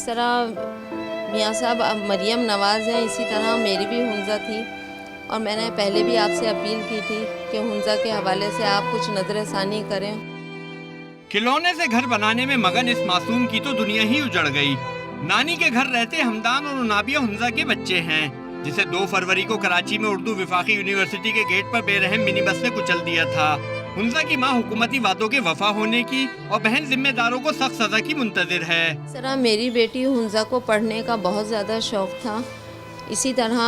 جس طرح میاں صاحب اب مریم نواز ہیں، اسی طرح میری بھی حنزہ تھی، اور میں نے پہلے بھی آپ سے اپیل کی تھی کہ حنزہ کے حوالے سے آپ کچھ نظر ثانی کریں۔ کھلونے سے گھر بنانے میں مگن اس معصوم کی تو دنیا ہی اجڑ گئی۔ نانی کے گھر رہتے حمدان اور نابیہ حنزہ کے بچے ہیں، جسے 2 فروری کو کراچی میں اردو وفاقی یونیورسٹی کے گیٹ پر بے رحم منی بس نے کچل دیا تھا۔ حنزہ کی ماں حکومتی وعدوں کے وفا ہونے کی اور بہن ذمہ داروں کو سخت سزا کی منتظر ہے۔ اس طرح میری بیٹی حنزہ کو پڑھنے کا بہت زیادہ شوق تھا، اسی طرح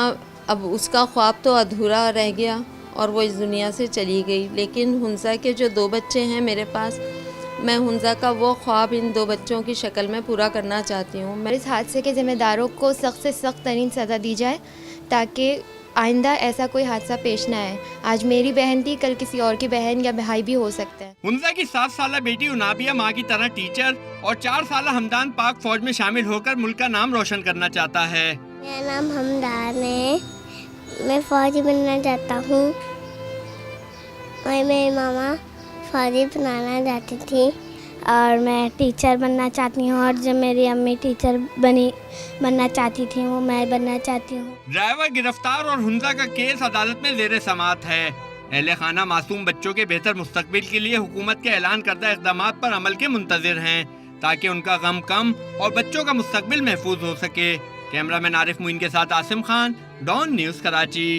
اب اس کا خواب تو ادھورا رہ گیا اور وہ اس دنیا سے چلی گئی، لیکن حنزہ کے جو 2 بچے ہیں میرے پاس، میں حنزہ کا وہ خواب ان 2 بچوں کی شکل میں پورا کرنا چاہتی ہوں۔ اس حادثے کے ذمہ داروں کو سخت سے سخت ترین سزا دی جائے تاکہ آئندہ ایسا کوئی حادثہ پیش نہ آئے۔ آج میری بہن تھی، کل کسی اور کی بہن یا بھائی بھی ہو سکتا ہے۔ حنزہ کی 7 سالہ بیٹی نابیہ ماں کی طرح ٹیچر اور 4 سالہ حمدان پاک فوج میں شامل ہو کر ملک کا نام روشن کرنا چاہتا ہے۔ میرا نام حمدان ہے، میں فوجی بننا چاہتا ہوں، اور میری ماما فوجی بنانا چاہتی تھی، اور میں ٹیچر بننا چاہتی ہوں، اور جب میری امی ٹیچر بننا چاہتی تھی وہ میں بننا چاہتی ہوں۔ ڈرائیور گرفتار اور حنزہ کا کیس عدالت میں زیر سماعت ہے۔ اہل خانہ معصوم بچوں کے بہتر مستقبل کے لیے حکومت کے اعلان کردہ اقدامات پر عمل کے منتظر ہیں تاکہ ان کا غم کم اور بچوں کا مستقبل محفوظ ہو سکے۔ کیمرہ مین عارف معین کے ساتھ عاصم خان، ڈان نیوز کراچی۔